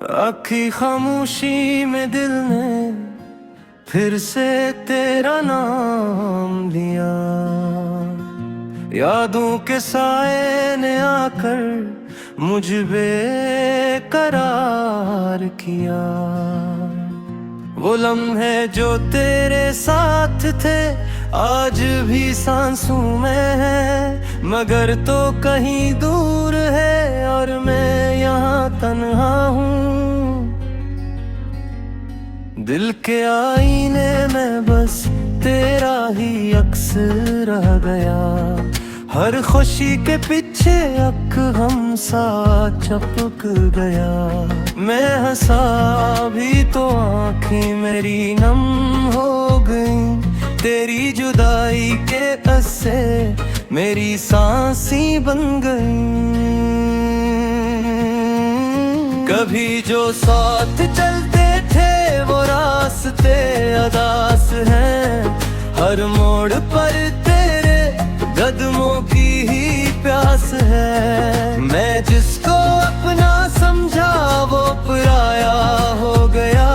आखी खामोशी में दिल ने फिर से तेरा नाम लिया। यादों के साए ने आकर मुझ बेकरार किया। वो लम्हे जो तेरे साथ थे आज भी सांसों में है, मगर तो कहीं दूर है और मैं यहाँ तन्हा हूँ। दिल के आईने में बस तेरा ही अक्स रह गया। हर खुशी के पीछे अक हम सा चपक गया। मैं हंसा भी तो आँखें मेरी नम हो गई। तेरी जुदाई के असर मेरी सांसी बन गई। कभी जो साथ चलते थे वो रास्ते अदास हैं। हर मोड़ पर तेरे कदमों की ही प्यास है। मैं जिसको अपना समझा वो पराया हो गया।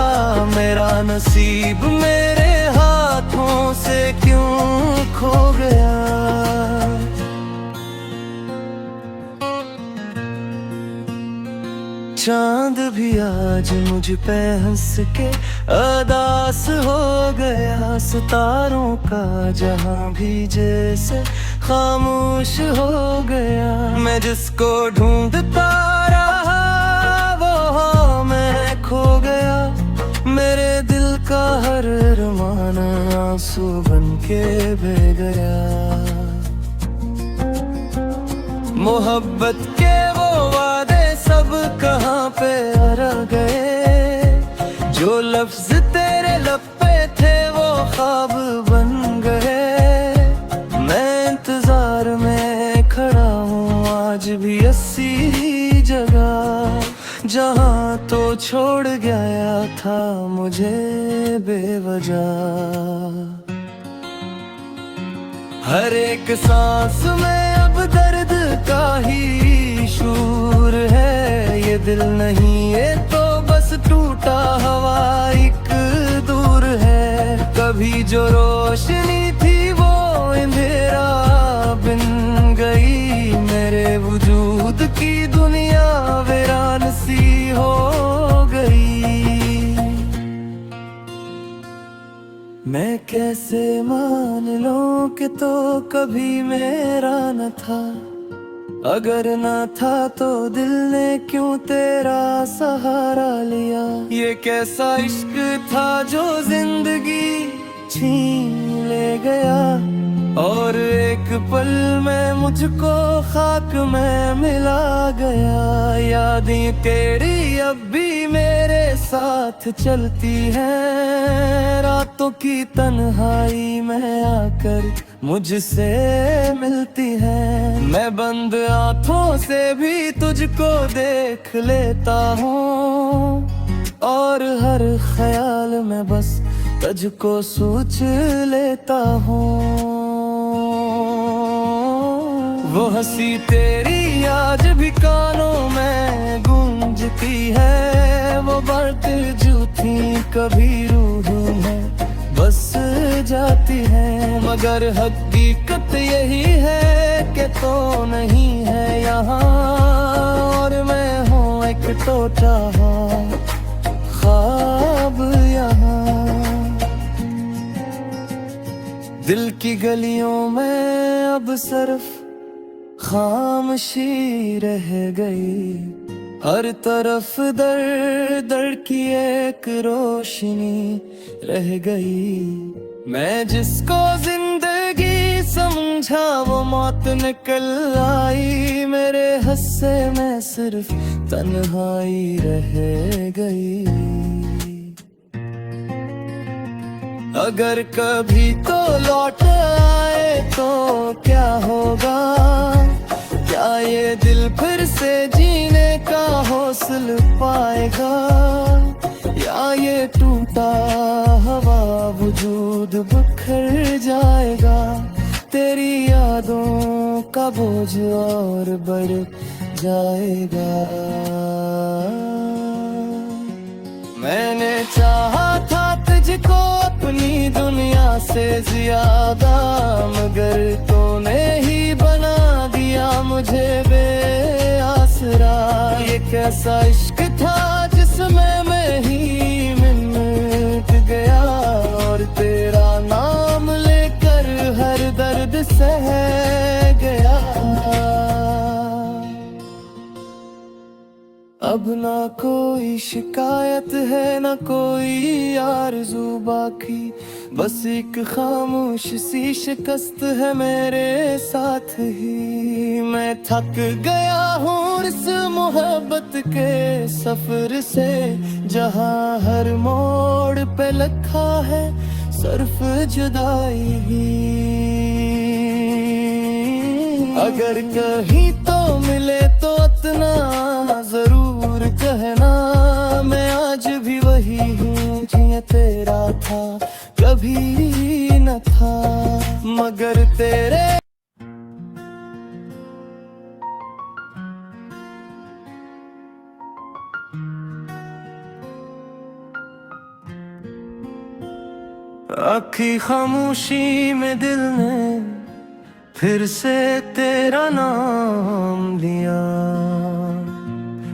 मेरा नसीब मेरे हाथों से क्यों खो गया। चांद भी आज मुझ पे हंस के अदास हो गया। सितारों का जहां भी जैसे खामोश हो गया। मैं जिसको ढूंढता रहा वो मैं खो गया। मेरे दिल का हर अरमान आंसू बन के बह गया। मोहब्बत के वो वादे सब कहाँ पे रह गए। जो लफ्ज तेरे लब पे थे वो ख्वाब बन गए। मैं इंतजार में खड़ा हूँ आज भी ऐसी जगह जहाँ तो छोड़ गया था मुझे बेवजह। हर एक सांस में अब दर्द का ही शूर है। ये दिल नहीं है तो बस टूटा हवा एक दूर है। कभी जो रोशनी थी वो अंधेरा बन गई। मेरे वजूद की दुनिया वीरान सी हो गई। मैं कैसे मान लूं कि तो कभी मेरा न था। अगर ना था तो दिल ने क्यों तेरा सहारा लिया। ये कैसा इश्क था जो जिंदगी छीन ले गया। और एक पल में मुझको खाक में मिला गया। यादें तेरी अब भी मेरे साथ चलती हैं। रातों की तन्हाई में आकर मुझसे मिलती है। मैं बंद आँखों से भी तुझको देख लेता हूँ। और हर ख्याल में बस तुझको सोच लेता हूँ। वो हंसी तेरी आज भी कानों में गूंजती है। वो बात जो थी कभी रूह में बस जाती है। मगर हकीकत यही है कि तो नहीं है यहाँ। और मैं हूँ एक टूटा ख्वाब यहाँ। दिल की गलियों में अब सिर्फ खामोशी रह गई। हर तरफ दर दर की एक रोशनी रह गई। मैं जिसको जिंदगी समझा वो मौत निकल आई। मेरे हिस्से में सिर्फ तन्हाई रह गई। अगर कभी तो लौट आए तो क्या होगा। क्या ये दिल फिर से जीने का हौसला पाएगा। या ये टूटा हवा वजूद बिखर जाएगा। तेरी यादों का बोझ और बढ़ जाएगा। मैंने चाहा था तुझको अपनी दुनिया से ज्यादा, मगर तूने ही बना दिया मुझे बेआसरा। ये कैसा इश्क था जिसमें मैं ही मिट गया, और तेरा नाम लेकर हर दर्द सह गया। अब ना कोई शिकायत है ना कोई आरज़ू बाकी, बस एक खामोश सी शिकस्त है मेरे साथ ही। मैं थक गया हूँ इस मोहब्बत के सफर से, जहाँ हर मोड़ पे लिखा है सिर्फ जुदाई ही। अगर कहीं तो मिले तो इतना जरूर कहना, मैं आज भी वही हूँ जिया तेरा था कभी न था, मगर तेरे आखी खामोशी में दिल ने फिर से तेरा नाम लिया।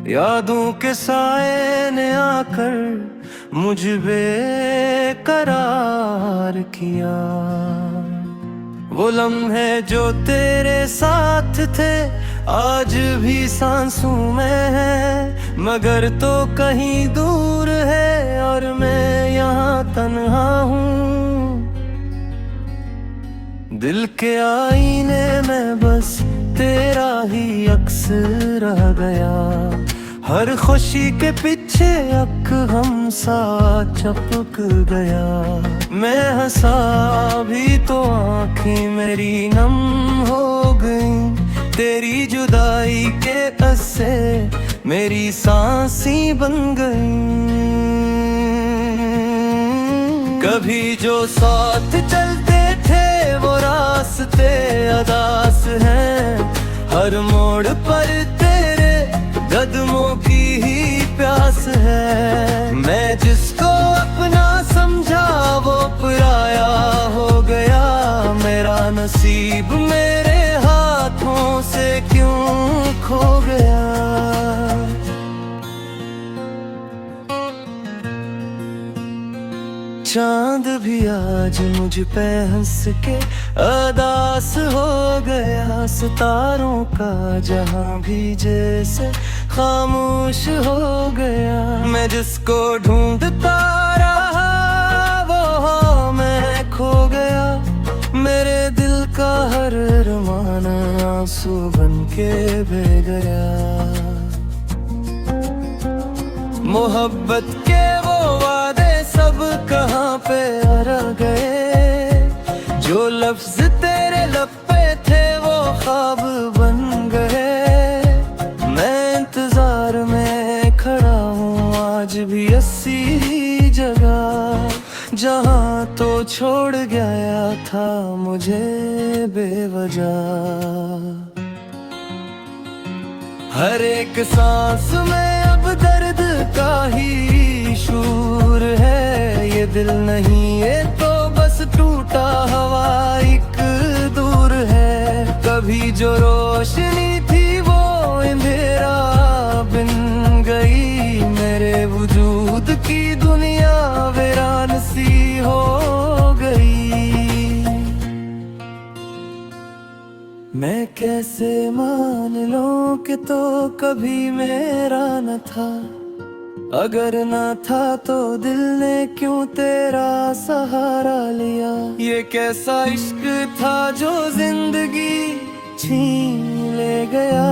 यादों के साए ने आकर मुझ बेकरार किया। वो लम्हे जो तेरे साथ थे आज भी सांसों में है, मगर तो कहीं दूर है और मैं यहाँ तन्हा हूँ। दिल के आईने में बस तेरा ही अक्स रह गया, हर खुशी के पीछे अक हम सा चपक गया। मैं हंसा भी तो आँखें मेरी नम हो गई, तेरी जुदाई के असर मेरी सांसी बन गई। कभी जो साथ चलते थे वो रास्ते अदास हैं, हर मोड़ पर तेरे कदमों की ही प्यास है। मैं जिसको अपना समझा वो पराया हो गया, मेरा नसीब मेरे हाथों से क्यों खो गया। चांद भी आज मुझ पे हंस के अदास हो गया, सितारों का जहां भी जैसे खामोश हो गया। मैं जिसको ढूंढता रहा वो मैं खो गया, मेरे दिल का हर अरमान आंसू बन के बह गया। मोहब्बत के वो वादे सब कहाँ पे रह गए, जो लफ्ज तेरे लब पे थे वो ख्वाब बन गए। मैं इंतजार में खड़ा हूँ आज भी ऐसी जगह, जहाँ तो छोड़ गया था मुझे बेवजह। हर एक सांस में अब दर्द का ही शूर है, ये दिल नहीं है तो बस टूटा हवा एक दूर है। कभी जो रोशनी थी वो अंधेरा बिन गई, मेरे वजूद की दुनिया वीरान सी हो गई। मैं कैसे मान लूं कि तो कभी मेरा न था, अगर ना था तो दिल ने क्यों तेरा सहारा लिया। ये कैसा इश्क था जो जिंदगी छीन ले गया,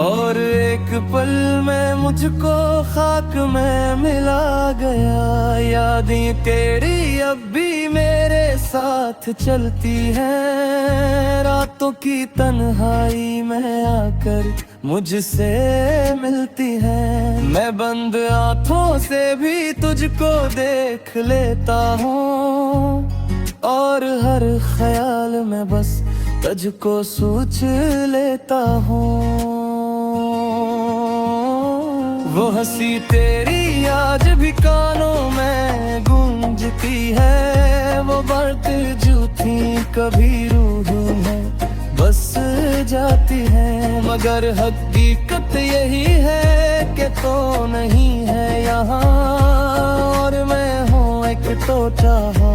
और एक पल में मुझको खाक में मिला गया। यादें तेरी अब भी मेरे साथ चलती हैं, रातों की तन्हाई में आकर मुझसे मिलती हैं। मैं बंद आँखों से भी तुझको देख लेता हूँ, और हर ख्याल में बस तुझको सोच लेता हूँ। वो हंसी तेरी आज भी कानों में गूंजती है। वो बातें जो थी कभी रूह में बस जाती है, मगर हकीकत यही है कि तो नहीं है यहाँ, और मैं हूँ एक तो चाहा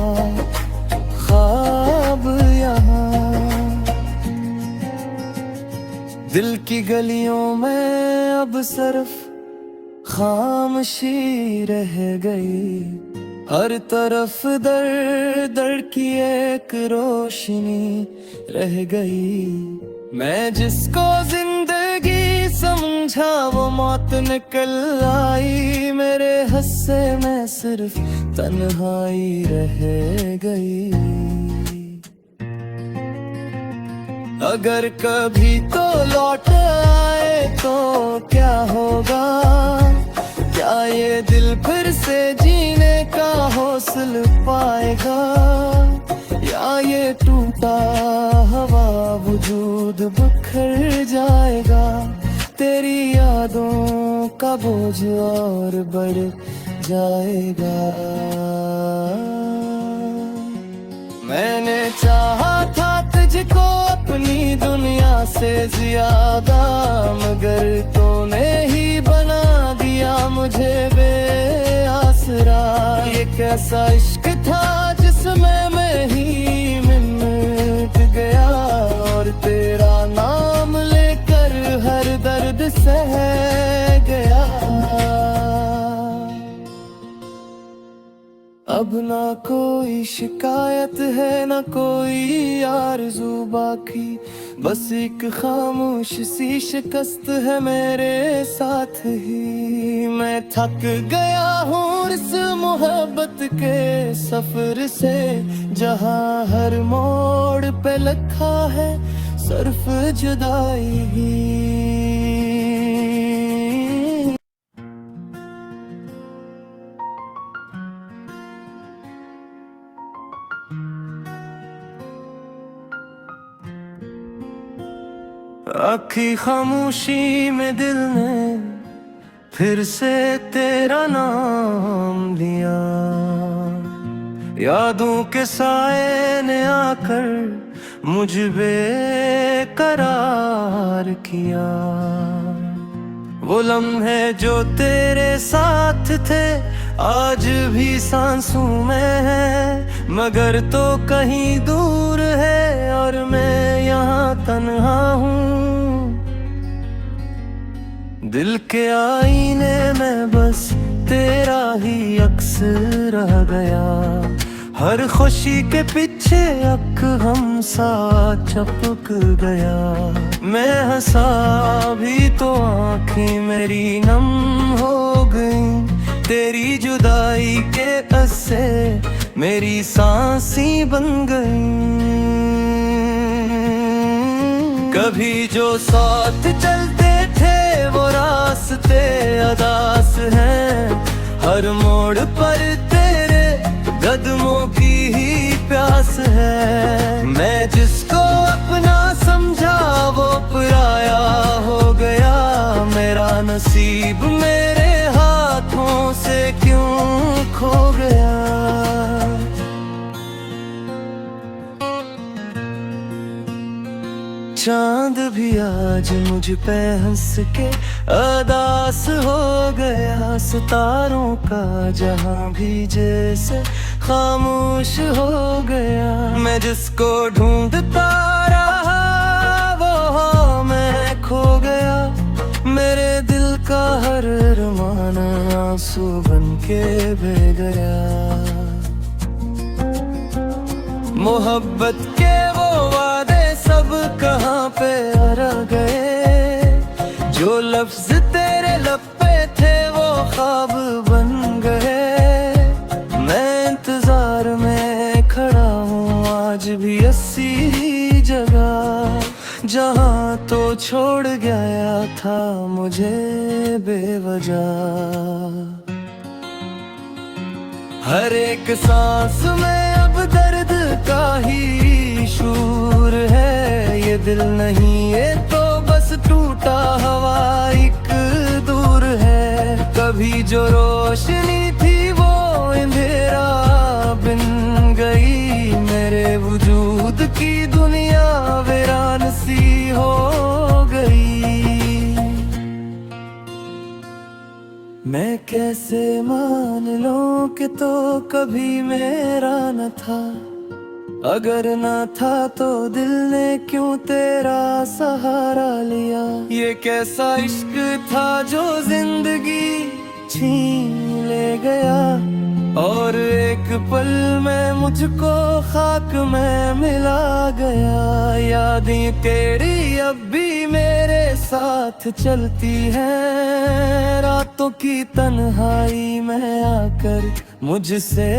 ख्वाब यहाँ। दिल की गलियों में अब सिर्फ खामोशी रह गई, हर तरफ दर दर की एक रोशनी रह गई। मैं जिसको जिंदगी समझा वो मौत निकल आई, मेरे हिस्से में सिर्फ तन्हाई रह गई। अगर कभी तो लौट आए तो क्या होगा, क्या ये दिल फिर से जीने का हौसला पाएगा, या ये टूटा हवा वजूद बिखर जाएगा। तेरी यादों का बोझ और बढ़ जाएगा। मैंने चाहा था तुझको अपनी दुनिया से ज्यादा, मगर तूने ही बना दिया मुझे बेआसरा। ये कैसा इश्क था जिसमें मैं ही मिट गया, और तेरा नाम लेकर हर दर्द सह गया। अब ना कोई शिकायत है ना कोई आरज़ू बाकी, बस एक खामोश सी शिकस्त है मेरे साथ ही। मैं थक गया हूँ इस मोहब्बत के सफर से, जहाँ हर मोड़ पे लिखा है सिर्फ जुदाई ही। आखी खामोशी में दिल ने फिर से तेरा नाम लिया, यादों के साए ने आकर मुझ बेकरार किया। वो लम्हे जो तेरे साथ थे आज भी सांसों में है, मगर तो कहीं दूर है और मैं यहाँ तन्हा हूँ। दिल के आईने में बस तेरा ही अक्स रह गया, हर खुशी के पीछे अक हम सा चपक गया। मैं हंसा भी तो आँखें मेरी नम हो गई, तेरी जुदाई के असर मेरी सांसें बन गई। कभी जो साथ चलते थे वो रास्ते अदास हैं, हर मोड़ पर तेरे कदमों की ही प्यास है। मैं जिसको अपना समझा वो पराया हो गया, मेरा नसीब मेरे हाथों से क्यों खो गया। चांद भी आज मुझ पे हंस के अदास हो गया, सितारों का जहां भी जैसे खामोश हो गया। मैं जिसको ढूंढता रहा वो मैं खो गया, मेरे दिल का हर अरमान आंसू बन के बह गया। मोहब्बत के वो वादे सब कहाँ पे रह गए, जो लफ्ज तेरे लब पे थे वो ख्वाब बन गए। मैं इंतजार में खड़ा हूँ आज भी ऐसी जगह, जहाँ तो छोड़ गया था मुझे बेवजह। हर एक सांस में अब दर्द का ही शूर है, ये दिल नहीं ये तो बस टूटा हवा एक दूर है। कभी जो रोशनी थी वो अंधेरा बिन गई, मेरे वजूद की दुनिया वीरान सी हो गई। मैं कैसे मान लूं कि तो कभी मेरा न था, अगर ना था तो दिल ने क्यों तेरा सहारा लिया। ये कैसा इश्क था जो जिंदगी छीन ले गया, और एक पल में मुझको खाक में मिला गया। यादें तेरी अब भी मेरे साथ चलती हैं, रातों की तन्हाई में आकर मुझसे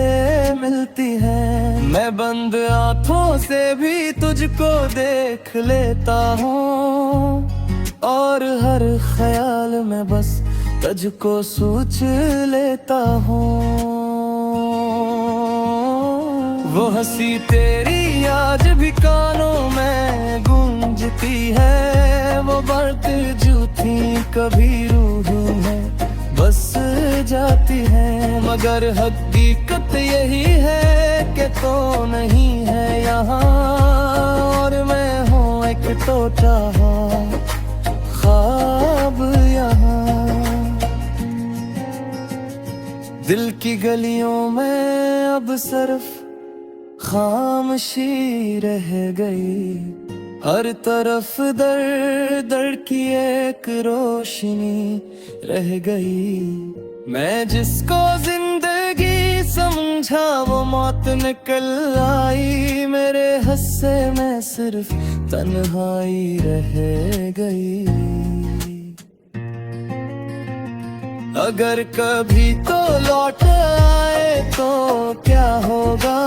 मिलती हैं। मैं बंद आँखों से भी तुझको देख लेता हूँ, और हर ख्याल में बस तुझको सोच लेता हूँ। वो हंसी तेरी आज भी कानों में गूंजती है, वो बात जो थी कभी रूह में बस जाती है। मगर हकीकत यही है कि तो नहीं है यहाँ, और मैं हूँ एक टूटा ख्वाब यहाँ। दिल की गलियों में अब सिर्फ खामोशी रह गई, हर तरफ दर्द दर्द की एक रोशनी रह गई। मैं जिसको जिंदगी समझा वो मौत निकल आई, मेरे हिस्से में सिर्फ तन्हाई रह गई। अगर कभी तो लौट आए तो क्या होगा,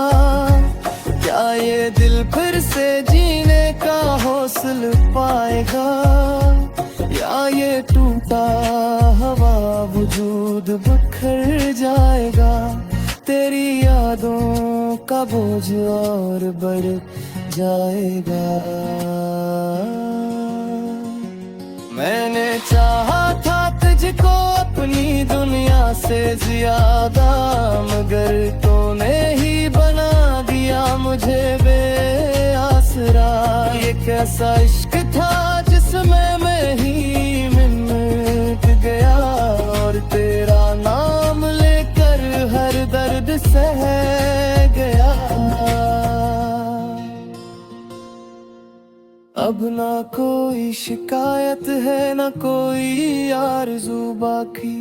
क्या ये दिल फिर से जीने का हौसला पाएगा, या ये टूटा हवा वजूद बिखर जाएगा। तेरी यादों का बोझ और बढ़ जाएगा। मैंने चाहा था तुझको अपनी दुनिया से ज्यादा, मगर तूने ही बना दिया मुझे बेआसरा। ये कैसा इश्क था जिसमें मैं ही मिट गया, और तेरा नाम लेकर हर दर्द सह गया। अब ना कोई शिकायत है ना कोई आरज़ू बाकी,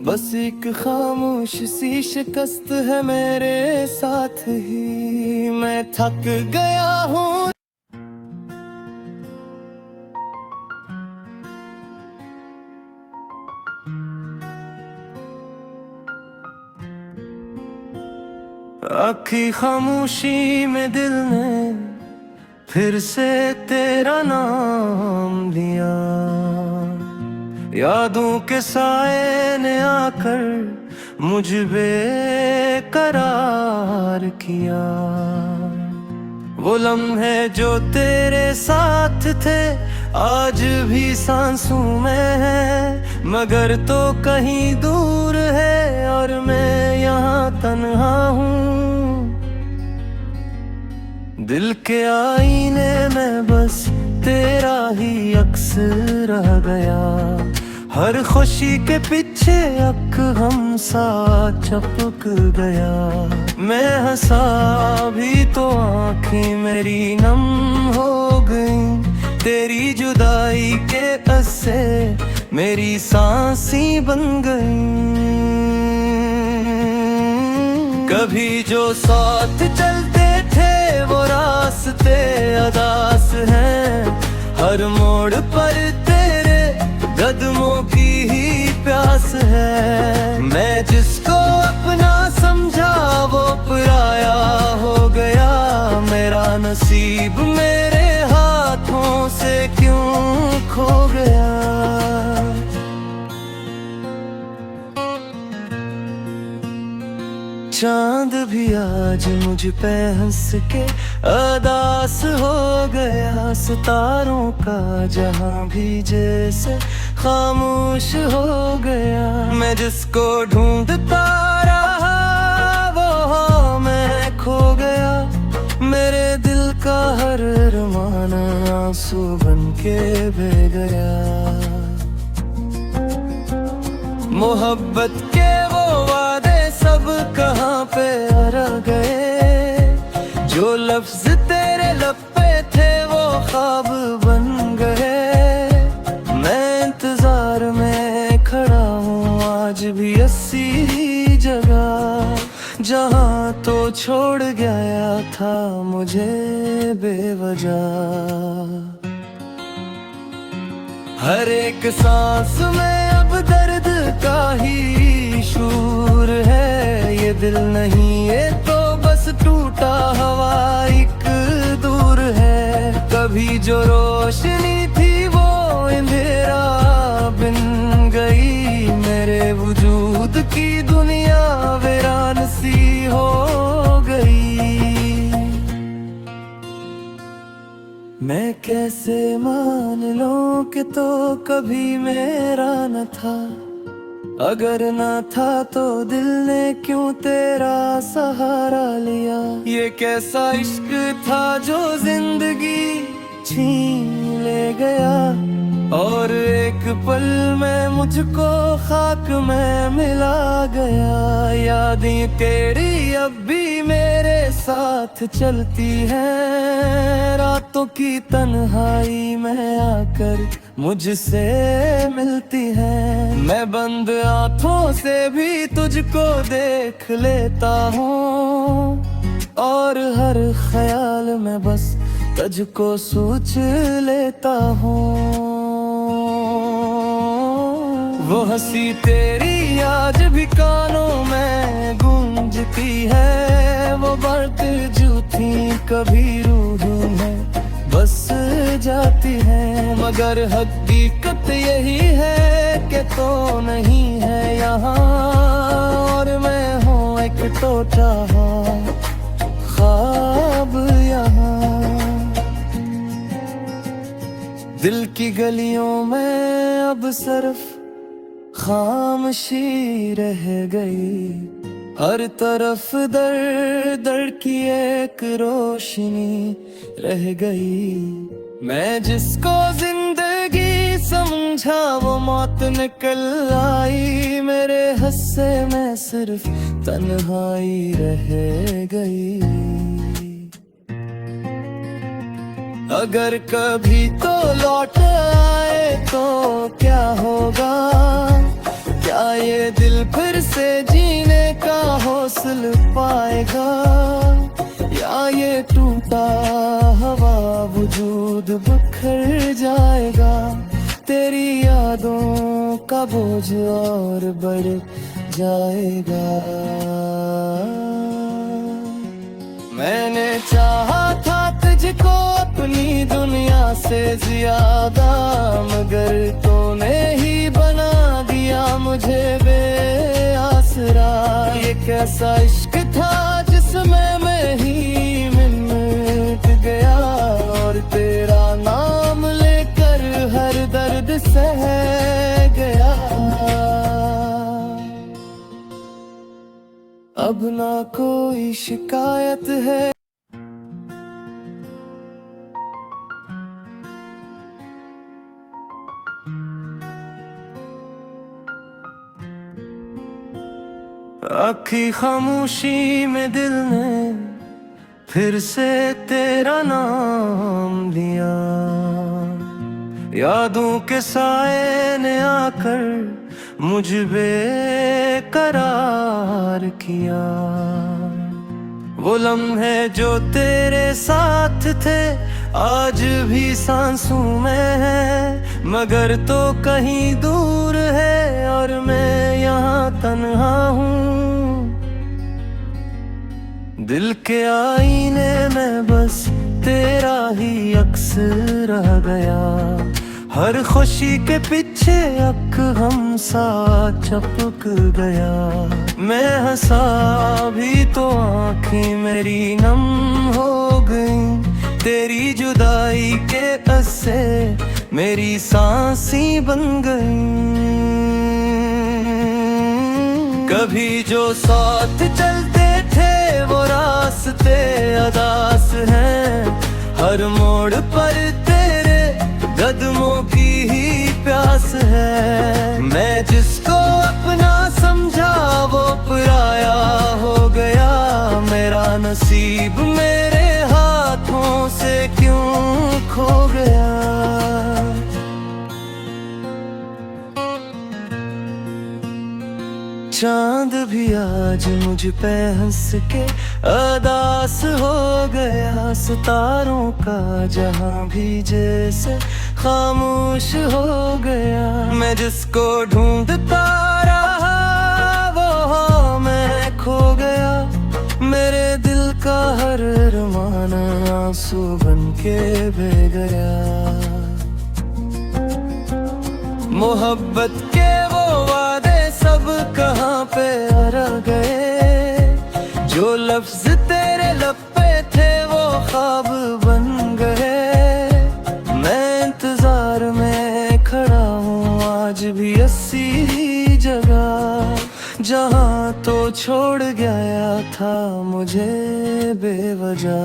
बस एक खामोश सी शिकस्त है मेरे साथ ही। मैं थक गया हूँ आखी खामोशी में दिल ने फिर से तेरा नाम लिया, यादों के साए ने आकर मुझ बेकरार किया। वो लम्हे जो तेरे साथ थे आज भी सांसों में है, मगर तो कहीं दूर है और मैं यहाँ तन्हा हूँ। दिल के आईने में बस तेरा ही अक्स रह गया, हर खुशी के पीछे एक गम सा चपक गया। मैं हंसा भी तो आँखें मेरी नम हो गई, तेरी जुदाई के असर मेरी सांसी बन गई। कभी जो साथ चलते थे वो रास्ते अदास हैं, हर मोड़ पर तेरे कदमों की ही प्यास है। मैं जिसको अपना समझा वो पराया हो गया, मेरा नसीब मेरे हाथों से क्यों खो गया। चांद भी आज मुझ पे हंस के अदास हो गया। सितारों का जहां भी जैसे खामोश हो गया। मैं जिसको ढूंढता रहा वो मैं खो गया। मेरे दिल का हर अरमान आंसू बन के बह गया। मोहब्बत के वो वादे सब कहाँ पे रह गए। जो लफ्ज तेरे लब पे थे वो ख्वाब बन गए। मैं इंतजार में खड़ा हूँ आज भी ऐसी जगह जहाँ तो छोड़ गया था मुझे बेवजह। हर एक सांस में अब दर्द का ही शूर है। ये दिल नहीं ये तो बस टूटा हवा एक दूर है। कभी जो रोशनी थी वो अंधेरा बिन गई। मेरे वजूद की दुनिया वीरान सी हो गई। मैं कैसे मान लूं कि तो कभी मेरा न था। अगर ना था तो दिल ने क्यों तेरा सहारा लिया। ये कैसा इश्क था जो जिंदगी छीन ले गया। और एक पल में मुझको खाक में मिला गया। यादें तेरी अब भी मेरे साथ चलती हैं। रातों की तन्हाई में आकर मुझसे मिलती है। मैं बंद आंखों से भी तुझको देख लेता हूँ। और हर ख्याल में बस तुझको सोच लेता हूँ। वो हंसी तेरी आज भी कानों में गूंजती है। वो बात जो थी कभी रूह में बस जाती है। मगर हकीकत यही है कि तो नहीं है यहाँ। और मैं हूँ एक टूटा ख्वाब यहाँ। दिल की गलियों में अब सिर्फ खामोशी रह गई। हर तरफ दर दर की एक रोशनी रह गई। मैं जिसको जिंदगी समझा वो मौत निकल आई। मेरे हिस्से में सिर्फ तन्हाई रह गई। अगर कभी तो लौट आए तो क्या होगा। क्या ये दिल फिर से जीने का हौसला पाएगा। या ये टूटा हवा वजूद बिखर जाएगा। तेरी यादों का बोझ और बढ़ जाएगा। मैंने चाहा था तुझको अपनी दुनिया से ज्यादा। मगर तूने ही बना दिया मुझे बेआसरा। ये कैसा इश्क था जिसमें मैं ही मिट गया। और तेरा नाम लेकर हर दर्द सह गया। अब ना कोई शिकायत है। आखी खामोशी में दिल ने फिर से तेरा नाम लिया। यादों के साए ने आकर मुझ बेकरार किया। वो लम्हे जो तेरे साथ थे आज भी सांसों में है। मगर तो कहीं दूर है और मैं यहाँ तन्हा हूँ। दिल के आईने में बस तेरा ही अक्स रह गया। हर खुशी के पीछे एक हम सा चपक गया। मैं हंसा भी तो आंखें मेरी नम हो गई। तेरी जुदाई के असर मेरी सांसी बन गई। कभी जो साथ चलते थे वो रास्ते अदास हैं। हर मोड़ पर तेरे कदमों की ही प्यास है। मैं जिसको अपना समझा वो पराया हो गया। मेरा नसीब मेरे हाथों से क्यों खो गया। चांद भी आज मुझ पे हंस के अदास हो गया। सितारों का जहां भी जैसे खामोश हो गया। मैं जिसको ढूंढता रहा वो मैं खो गया। मेरे दिल का हर अरमान आंसू बन के बह गया। मोहब्बत के वो वादे सब कहाँ पे रह गए। जो लफ्ज तेरे लब पे थे वो ख्वाब बन गए। मैं इंतजार में खड़ा हूँ आज भी ऐसी जगह जहाँ तो छोड़ गया था मुझे बेवजह।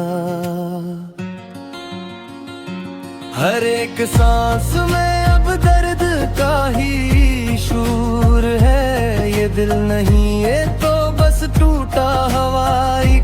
हर एक सांस में अब दर्द का ही शूर है। ये दिल नहीं ये तो बस टूटा हवाई